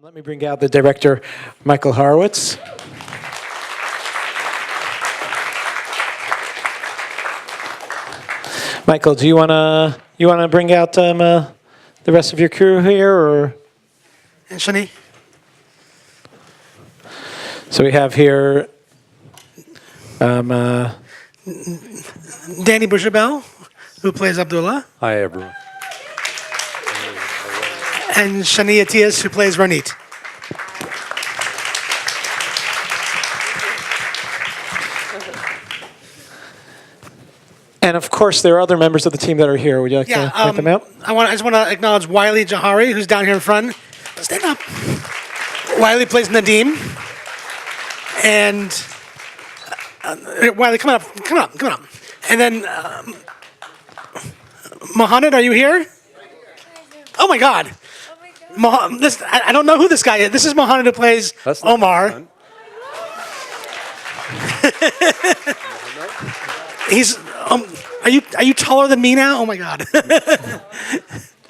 Let me bring out the director, Michael Horwitz. Michael, do you wanna bring out the rest of your crew here, or? And Shani. So we have here Danny Boushebel, who plays Abdulla. Hi, everyone. And Shani Atias, who plays Ranit. And of course, there are other members of the team that are here. Would you like to point them out? I just want to acknowledge Wiley Jawhary, who's down here in front. Stand up. Wiley plays Nadim. And Wiley, come up. And then Mohaned, are you here? Oh my God. I don't know who this guy is. This is Mohaned, who plays Omar. He's. Are you taller than me now? Oh my God.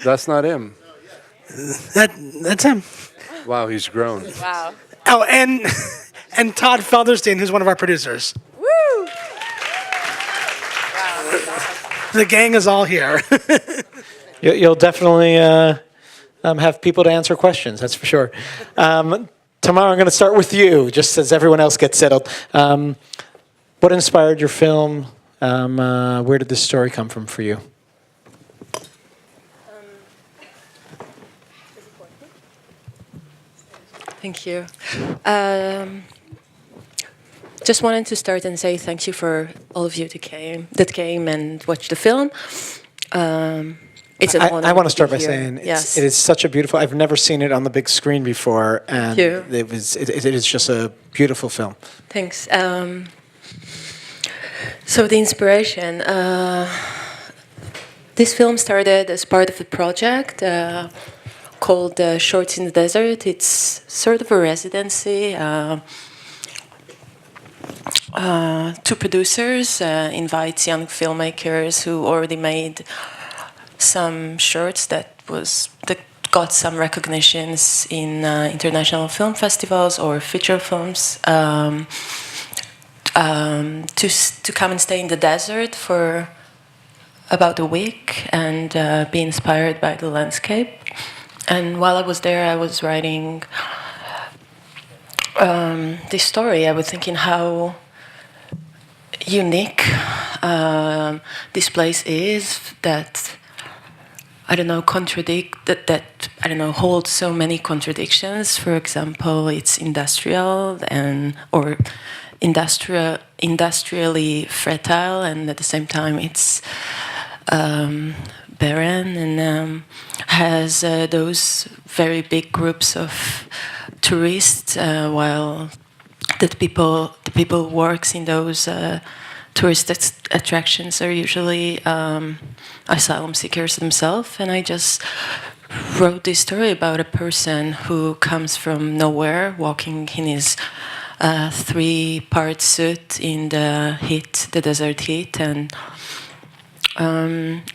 That's not him. That's him. Wow, he's grown. Wow. Oh, and Todd Felderstein, who's one of our producers. Woo! The gang is all here. You'll definitely have people to answer questions, that's for sure. Tamar, I'm going to start with you, just as everyone else gets settled. What inspired your film? Where did this story come from for you? Thank you. Just wanted to start and say thank you for all of you that came and watched the film. It's an honor. I want to start by here. saying yes. it is such a beautiful. I've never seen it on the big screen before, and it is just a beautiful film. Thanks. So the inspiration. This film started as part of a project called Shorts in the Desert. It's sort of a residency. Two producers invites young filmmakers who already made some shorts that got some recognitions in international film festivals or feature films to come and stay in the desert for about a week and be inspired by the landscape. And while I was there, I was writing this story. I was thinking how unique this place is, that holds so many contradictions. For example, it's industrial or industrially fertile, and at the same time it's barren, and has those very big groups of tourists, while the people works in those tourist attractions are usually asylum seekers themselves. And I just wrote this story about a person who comes from nowhere, walking in his 3-part suit in the heat, the desert heat, and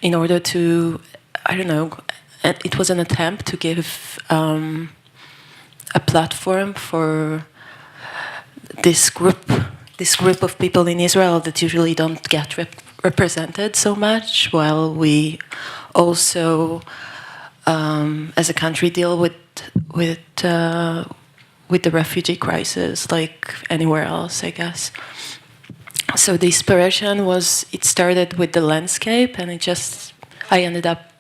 in order to, it was an attempt to give a platform for this group of people in Israel that usually don't get represented so much, while we also, as a country, deal with the refugee crisis like anywhere else, I guess. So the inspiration it started with the landscape, and I ended up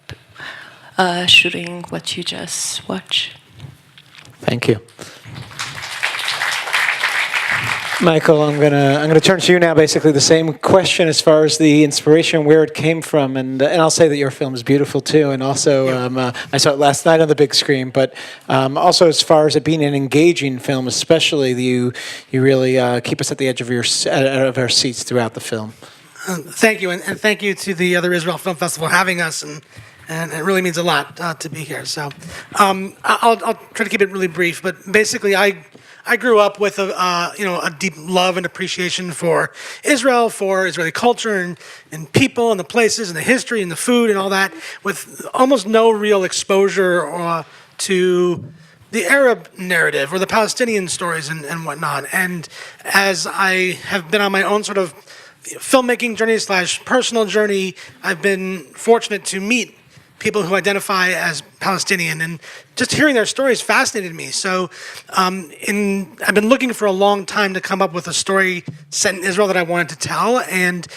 shooting what you just watched. Thank you. Michael, I'm gonna turn to you now. Basically, the same question as far as the inspiration, where it came from, and I'll say that your film is beautiful too. And also, I saw it last night on the big screen. But also, as far as it being an engaging film, especially you really keep us at the edge of our seats throughout the film. Thank you, and thank you to the other Israel Film Festival having us, and it really means a lot to be here. So I'll try to keep it really brief, but basically I grew up with a deep love and appreciation for Israel, for Israeli culture and people and the places and the history and the food and all that, with almost no real exposure to the Arab narrative or the Palestinian stories and whatnot. And as I have been on my own sort of filmmaking journey / personal journey, I've been fortunate to meet people who identify as Palestinian, and just hearing their stories fascinated me. So I've been looking for a long time to come up with a story set in Israel that I wanted to tell, and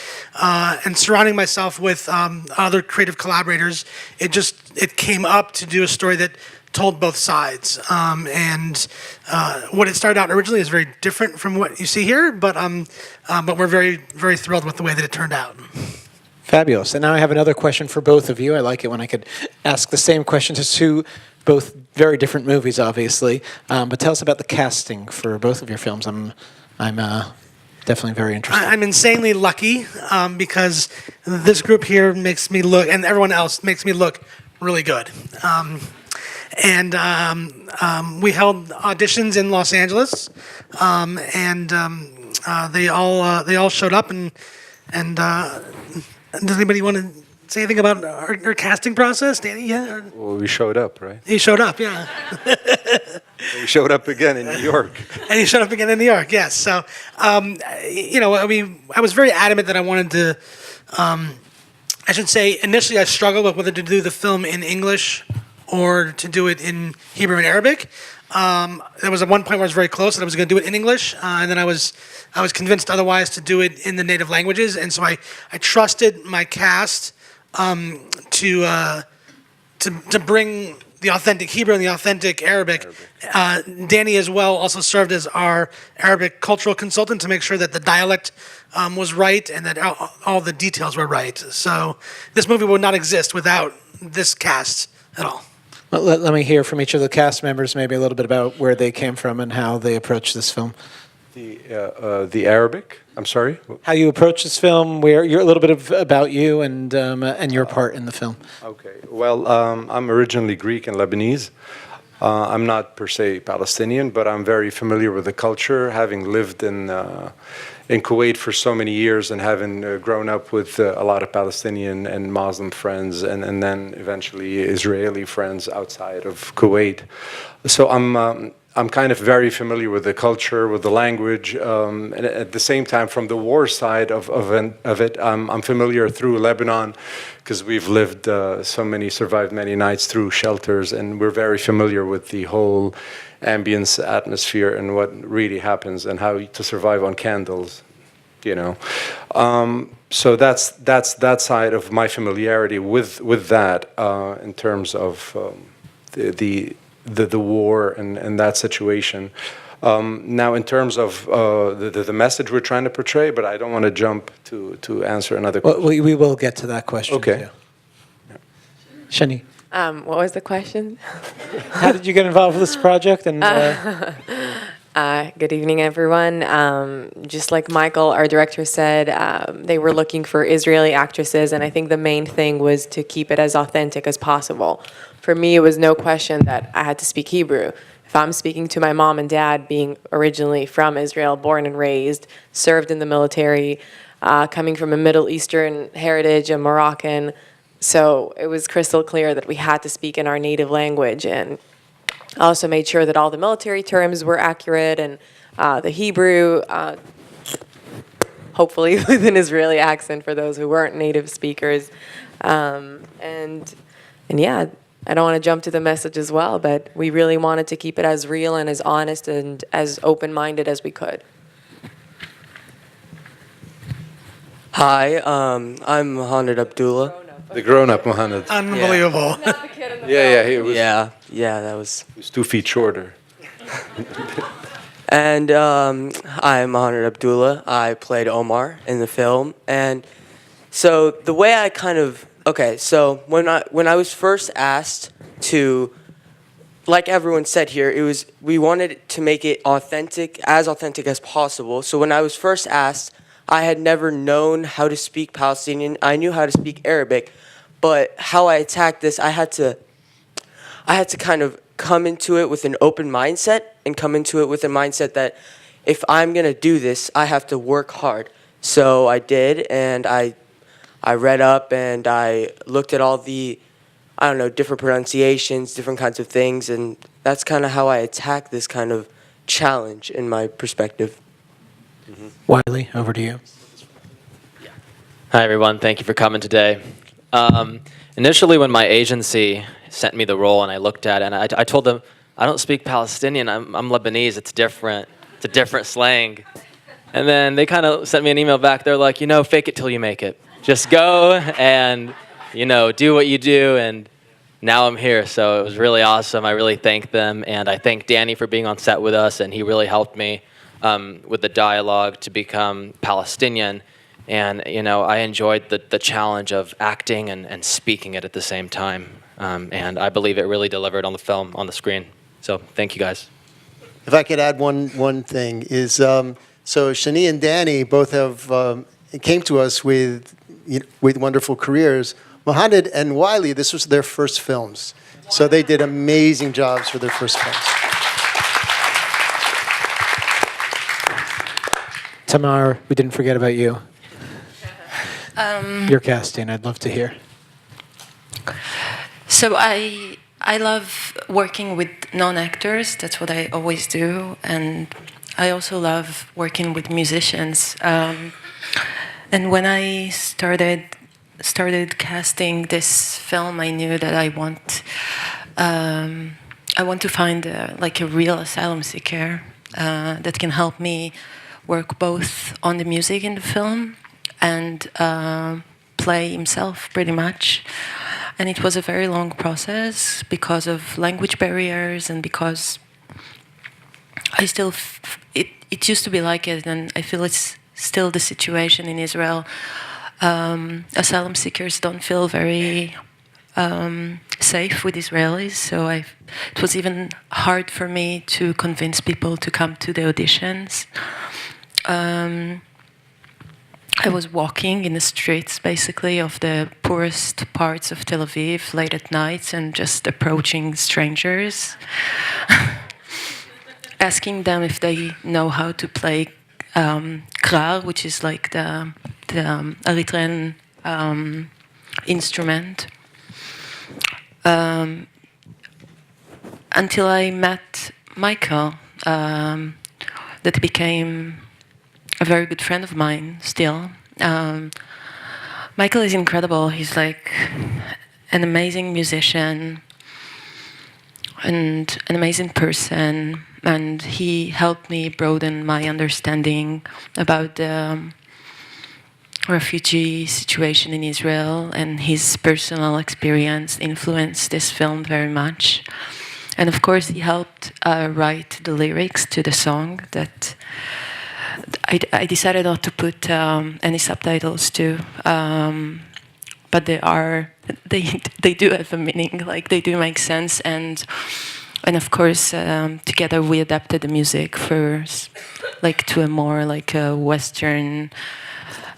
surrounding myself with other creative collaborators, it came up to do a story that told both sides. What it started out originally is very different from what you see here, but we're very, very thrilled with the way that it turned out. Fabulous. And now I have another question for both of you. I like it when I could ask the same question to two, both very different movies, obviously. But tell us about the casting for both of your films. I'm definitely very interested. I'm insanely lucky because this group here makes me look, and everyone else makes me look really good. We held auditions in Los Angeles, they all showed up, and does anybody want to say anything about our casting process, Danny? Yeah. Well, we showed up, right? He showed up, yeah. We showed up again in New York. And he showed up again in New York, yes. So, I was very adamant that I wanted to. I should say, initially I struggled with whether to do the film in English or to do it in Hebrew and Arabic. There was at one point where I was very close that I was going to do it in English, and then I was convinced otherwise to do it in the native languages, and so I trusted my cast to bring the authentic Hebrew and the authentic Arabic. Danny as well also served as our Arabic cultural consultant to make sure that the dialect was right and that all the details were right. So this movie would not exist without this cast at all. Well, let me hear from each of the cast members maybe a little bit about where they came from and how they approached this film. The Arabic? I'm sorry? How you approach this film, where you're a little bit about you and your part in the film. Okay. Well, I'm originally Greek and Lebanese. I'm not per se Palestinian, but I'm very familiar with the culture, having lived in Kuwait for so many years and having grown up with a lot of Palestinian and Muslim friends, and then eventually Israeli friends outside of Kuwait. So I'm kind of very familiar with the culture, with the language, and at the same time, from the war side of it, I'm familiar through Lebanon, because we've lived survived many nights through shelters, and we're very familiar with the whole ambience, atmosphere, and what really happens, and how to survive on candles, So that's that side of my familiarity with that in terms of the war and that situation. Now, in terms of the message we're trying to portray, but I don't want to jump to answer another question. Well, we will get to that question. Okay. Too. Shani, What was the question? how did you get involved with this project? And Good evening, everyone. Just like Michael, our director, said, they were looking for Israeli actresses, and I think the main thing was to keep it as authentic as possible. For me, it was no question that I had to speak Hebrew. If I'm speaking to my mom and dad, being originally from Israel, born and raised, served in the military, coming from a Middle Eastern heritage, a Moroccan, so it was crystal clear that we had to speak in our native language. And I also made sure that all the military terms were accurate, and the Hebrew, hopefully with an Israeli accent for those who weren't native speakers. And yeah, I don't want to jump to the message as well, but we really wanted to keep it as real and as honest and as open-minded as we could. Hi, I'm Mohaned Abdulla. The grown-up Mohaned. Unbelievable. He was. Yeah, that was. He was 2 feet shorter. And I'm Mohaned Abdulla. I played Omar in the film, and so the way I so when I was first asked to, like everyone said here, we wanted to make it authentic as possible. So when I was first asked, I had never known how to speak Palestinian. I knew how to speak Arabic, but how I attacked this, I had to kind of come into it with an open mindset and come into it with a mindset that if I'm going to do this, I have to work hard. So I did, and I read up and I looked at all the I don't know, different pronunciations, different kinds of things, and that's kind of how I attack this kind of challenge in my perspective. Wiley, over to you. Hi, everyone. Thank you for coming today. Initially, when my agency sent me the role and I looked at it, and I told them, I don't speak Palestinian. I'm Lebanese. It's different. It's a different slang. And then they kind of sent me an email back. They're like, fake it till you make it. Just go and, do what you do. And now I'm here. So it was really awesome. I really thank them. And I thank Danny for being on set with us. And he really helped me with the dialogue to become Palestinian. And, I enjoyed the challenge of acting and speaking it at the same time. And I believe it really delivered on the film, on the screen. So thank you, guys. If I could add one thing is, so Shani and Danny both have came to us with wonderful careers. Mohaned and Wiley, this was their first films. So they did amazing jobs for their first films. Tamar, we didn't forget about you. Your casting, I'd love to hear. So I love working with non-actors. That's what I always do, and I also love working with musicians. And when I started casting this film, I knew that I want to find a real asylum seeker that can help me work both on the music in the film and play himself, pretty much. And it was a very long process because of language barriers and because I still, it used to be like it, and I feel it's still the situation in Israel. Asylum seekers don't feel very safe with Israelis, so it was even hard for me to convince people to come to the auditions. I was walking in the streets, basically, of the poorest parts of Tel Aviv late at night and just approaching strangers, asking them if they know how to play krar, which is like the Eritrean instrument. Until I met Michael, that became a very good friend of mine still. Michael is incredible. He's like an amazing musician and an amazing person, and he helped me broaden my understanding about the refugee situation in Israel, and his personal experience influenced this film very much. And of course, he helped write the lyrics to the song that I decided not to put any subtitles to, but they do have a meaning, like they do make sense, and of course together we adapted the music to a more like a Western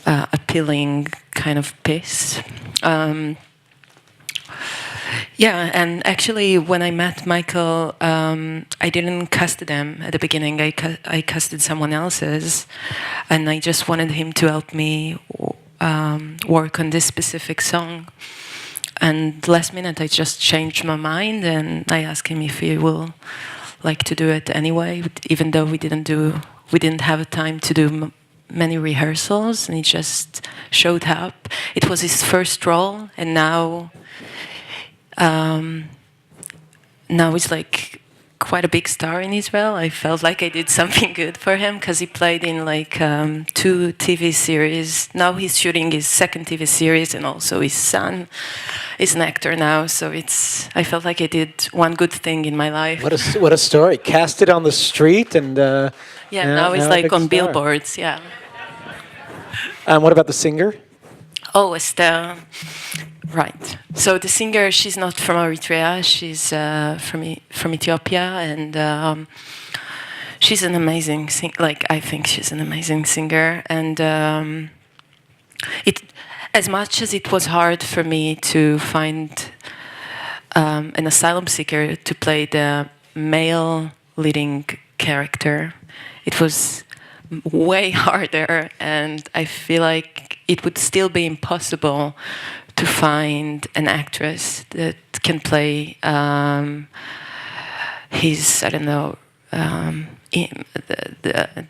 appealing kind of piece. Yeah, and actually, when I met Michael, I didn't cast them at the beginning. I casted someone else's, and I just wanted him to help me work on this specific song. And last minute, I just changed my mind, and I asked him if he will like to do it anyway, even though we didn't have time to do many rehearsals, and he just showed up. It was his first role, and now he's like quite a big star in Israel. I felt like I did something good for him because he played in like 2 TV series. Now he's shooting his second TV series, and also his son is an actor now. So I felt like I did one good thing in my life. What a story! Cast it on the street, and now he's like on billboards. Yeah. What about the singer? Oh, Esther. Right. So the singer, she's not from Eritrea. She's from Ethiopia, and she's an amazing I think she's an amazing singer. And as much as it was hard for me to find an asylum seeker to play the male leading character, it was way harder, and I feel like it would still be impossible to find an actress that can play his, I don't know,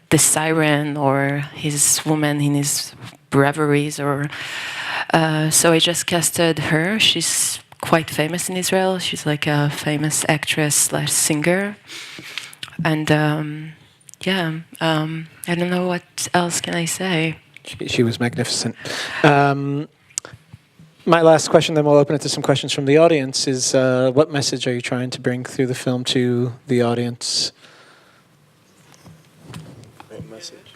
the siren or his woman in his reveries, or so I just casted her. She's quite famous in Israel. She's like a famous actress / singer, and I don't know what else can I say. She was magnificent. My last question, then we'll open it to some questions from the audience, is what message are you trying to bring through the film to the audience? What message?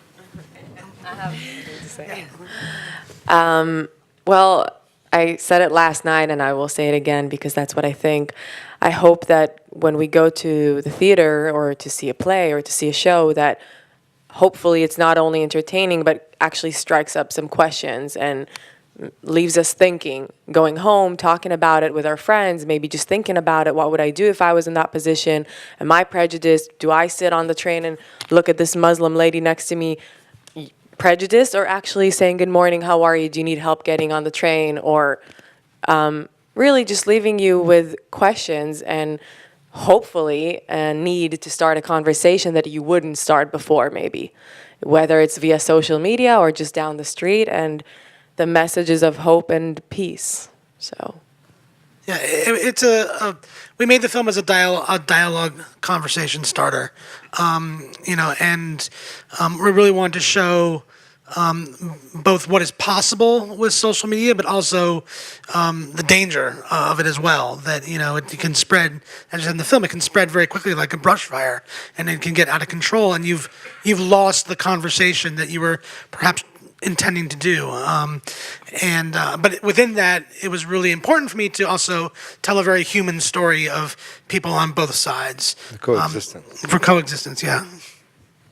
Well, I said it last night, and I will say it again because that's what I think. I hope that when we go to the theater or to see a play or to see a show, that hopefully it's not only entertaining, but actually strikes up some questions and leaves us thinking, going home, talking about it with our friends, maybe just thinking about it. What would I do if I was in that position? Am I prejudiced? Do I sit on the train and look at this Muslim lady next to me prejudiced, or actually saying, good morning, how are you? Do you need help getting on the train? Or really just leaving you with questions and hopefully a need to start a conversation that you wouldn't start before, maybe, whether it's via social media or just down the street, and the messages of hope and peace. So, Yeah, it's we made the film as a dialogue conversation starter, and we really wanted to show both what is possible with social media, but also the danger of it as well. That it can spread, as in the film, it can spread very quickly like a brush fire, and it can get out of control, and you've lost the conversation that you were perhaps intending to do, but within that, it was really important for me to also tell a very human story of people on both sides. For coexistence, yeah.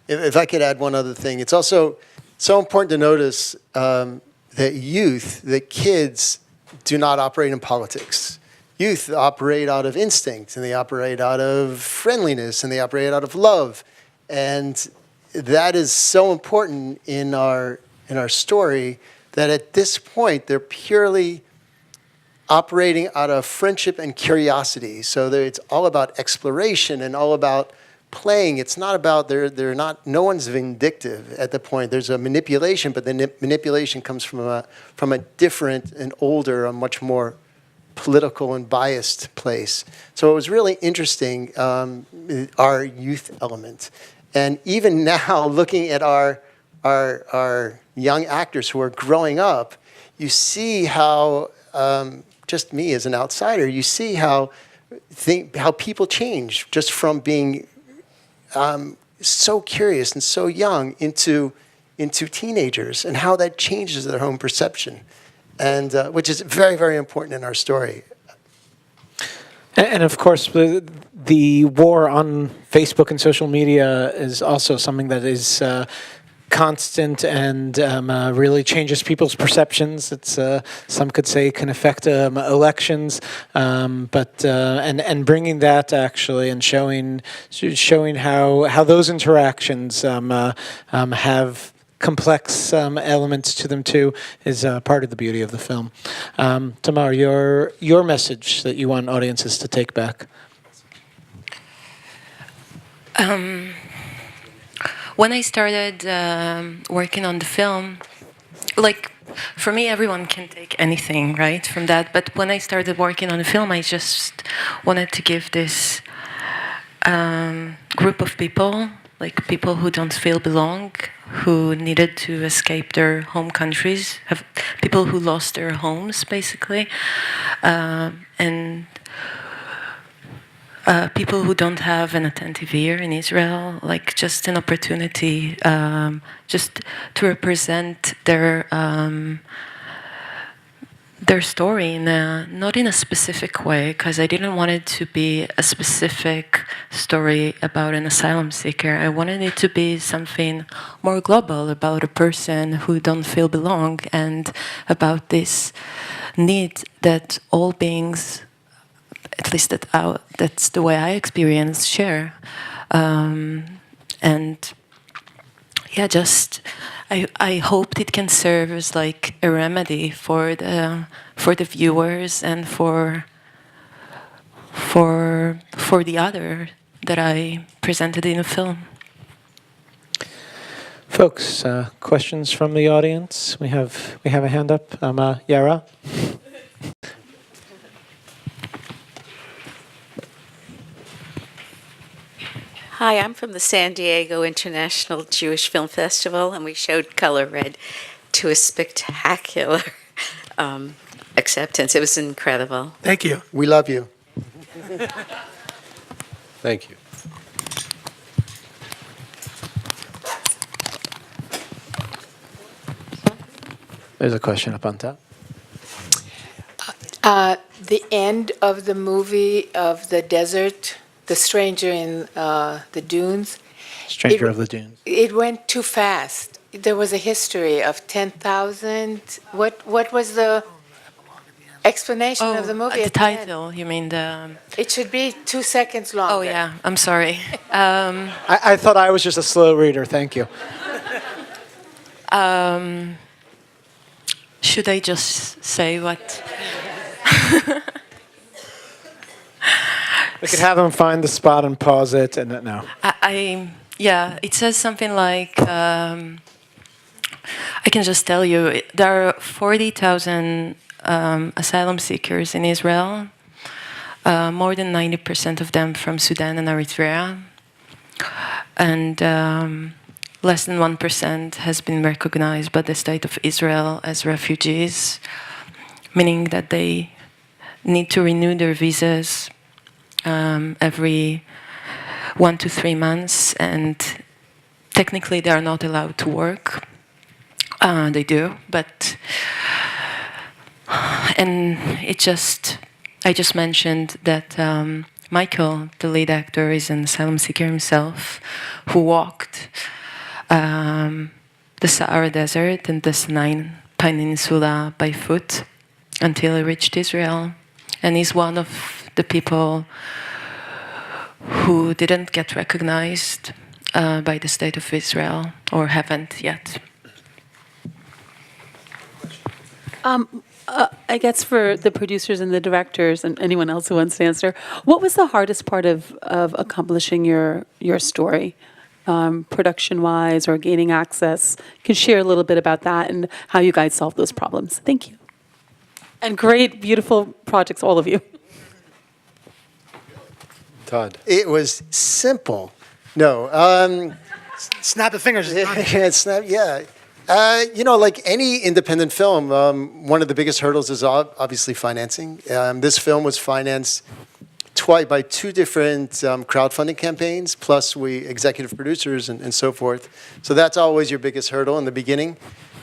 If I could add one other thing, it's also so important to notice that kids do not operate in politics. Youth operate out of instinct, and they operate out of friendliness, and they operate out of love, and that is so important in our story, that at this point they're purely operating out of friendship and curiosity. So it's all about exploration and all about playing. It's not about no one's vindictive at the point. There's a manipulation, but the manipulation comes from a different and older, a much more political and biased place. So it was really interesting, our youth element. And even now, looking at our young actors who are growing up, you see how, just me as an outsider, you see how people change just from being so curious and so young into teenagers, and how that changes their own perception, and which is very, very important in our story. And of course, the war on Facebook and social media is also something that is constant and really changes people's perceptions. It's some could say can affect elections, but bringing that actually and showing how those interactions have complex elements to them too is part of the beauty of the film. Tamar, your message that you want audiences to take back. When I started working on the film, like, for me, everyone can take anything, right, from that. But when I started working on the film, I just wanted to give this group of people, like people who don't feel belong, who needed to escape their home countries, people who lost their homes, basically, and people who don't have an attentive ear in Israel, like just an opportunity just to represent their story not in a specific way, because I didn't want it to be a specific story about an asylum seeker. I wanted it to be something more global, about a person who don't feel belong, and about this need that all beings, at least that's the way I experience, share. And yeah, just I hoped it can serve as like a remedy for the viewers and for the other that I presented in the film. Folks, questions from the audience? We have a hand up. Yara. Hi, I'm from the San Diego International Jewish Film Festival, and we showed Color Red to a spectacular acceptance. It was incredible. Thank you. We love you. Thank you. There's a question up on top. The end of the movie of the desert, the stranger in the dunes. Stranger of the Dunes. It went too fast. There was a history of 10,000. What was the explanation of the movie? The at the end? title, you mean the... It should be 2 seconds longer. Oh, yeah, I'm sorry. I thought I was just a slow reader. Thank you. Should I just say what... We could have them find the spot and pause it, and no. Yeah, it says something like, I can just tell you, there are 40,000 asylum seekers in Israel, more than 90% of them from Sudan and Eritrea, and less than 1% has been recognized by the state of Israel as refugees, meaning that they need to renew their visas every 1 to 3 months, and technically they are not allowed to work. They do, but and I just mentioned that Michael, the lead actor, is an asylum seeker himself, who walked the Sahara Desert and the Sinai Peninsula by foot until he reached Israel, and he's one of the people who didn't get recognized by the state of Israel, or haven't yet. I guess for the producers and the directors and anyone else who wants to answer, what was the hardest part of accomplishing your story, production-wise or gaining access? You can share a little bit about that and how you guys solved those problems. Thank you. And great, beautiful projects, all of you. Todd. It was simple. No. Snap the fingers. Like any independent film, one of the biggest hurdles is obviously financing. This film was financed twice by 2 different crowdfunding campaigns, plus we executive producers and so forth. So that's always your biggest hurdle in the beginning.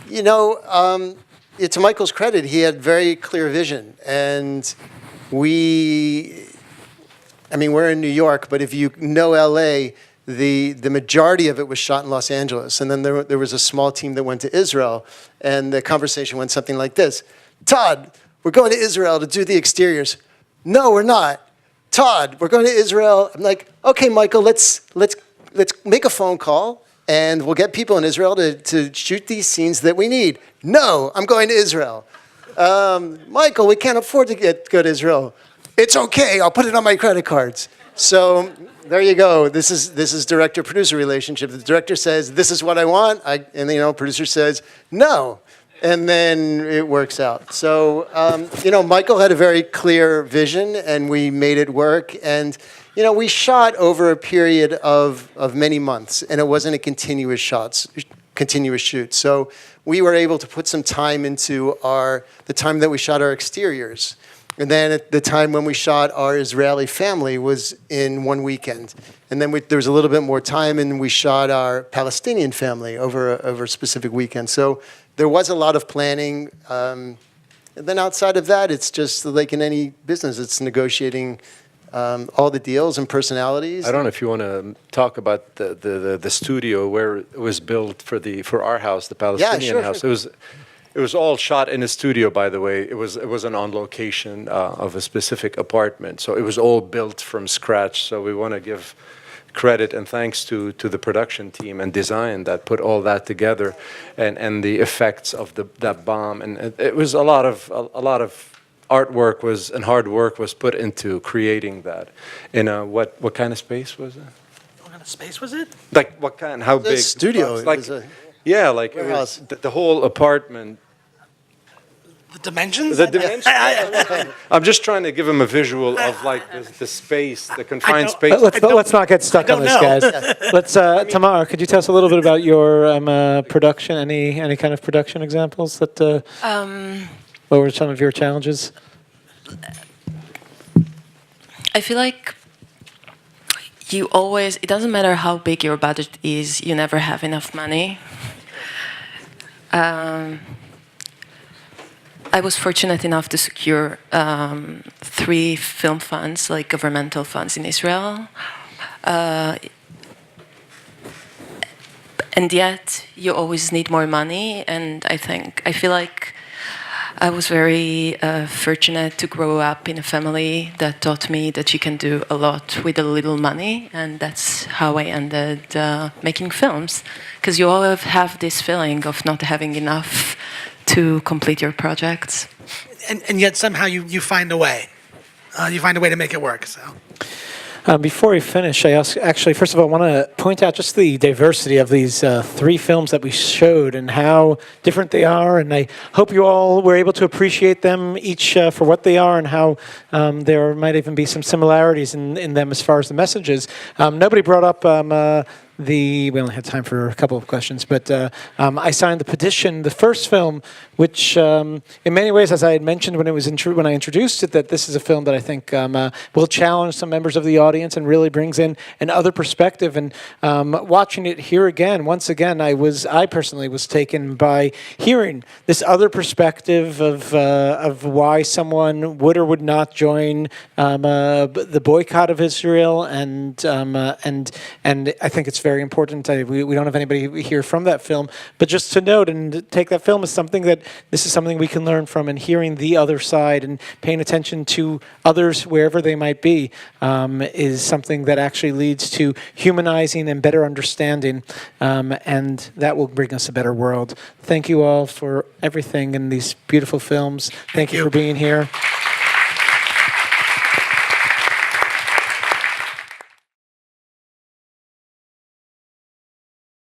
To Michael's credit, he had very clear vision, and we're in New York, but if you know LA, the majority of it was shot in Los Angeles. And then there was a small team that went to Israel, and the conversation went something like this. Todd, we're going to Israel to do the exteriors. No, we're not. Todd, we're going to Israel. I'm like, okay, Michael, let's make a phone call, and we'll get people in Israel to shoot these scenes that we need. No, I'm going to Israel. Michael, we can't afford to go to Israel. It's okay, I'll put it on my credit cards. So there you go. This is director-producer relationship. The director says, this is what I want, and the producer says, no. And then it works out. So, Michael had a very clear vision, and we made it work. And, we shot over a period of many months, and it wasn't a continuous shoot. So we were able to put some time into the time that we shot our exteriors. And then at the time when we shot our Israeli family was in one weekend. And then there was a little bit more time, and we shot our Palestinian family over a specific weekend. So there was a lot of planning. And then outside of that, it's just like in any business, it's negotiating all the deals and personalities. I don't know if you want to talk about the studio where it was built for our house, the Palestinian house. Sure. It was all shot in a studio, by the way. It was an on location of a specific apartment, so it was all built from scratch. So we want to give credit and thanks to the production team and design that put all that together, and the effects of that bomb. And it was a lot of artwork and hard work was put into creating that. In what kind of space was it? What kind of space was it? Like what kind? How big? Studio. Like, It was a yeah, like it was the whole apartment. The dimensions? The dimension. I'm just trying to give him a visual of like the space, the confined space. Let's not get stuck on this, guys. Let's Tamar, could you tell us a little bit about your production? Any kind of production examples that? What were some of your challenges? I feel like it doesn't matter how big your budget is, you never have enough money. I was fortunate enough to secure 3 film funds, like governmental funds in Israel. And yet, you always need more money. And I feel like I was very fortunate to grow up in a family that taught me that you can do a lot with a little money. And that's how I ended making films. Because you all have this feeling of not having enough to complete your projects. And yet somehow you find a way. You find a way to make it work. So. Before we finish, I actually, first of all, want to point out just the diversity of these 3 films that we showed and how different they are. And I hope you all were able to appreciate them each for what they are and how there might even be some similarities in them as far as the messages. Nobody brought up we only had time for a couple of questions, but I signed the petition, the first film, which in many ways, as I had mentioned when I introduced it, that this is a film that I think will challenge some members of the audience and really brings in another perspective. And watching it here again, once again, I personally was taken by hearing this other perspective of why someone would or would not join the boycott of Israel, and I think it's very important. We don't have anybody here from that film, but just to note and take that film as something that this is something we can learn from, and hearing the other side and paying attention to others wherever they might be is something that actually leads to humanizing and better understanding, and that will bring us a better world. Thank you all for everything in these beautiful films. Thank you for being here.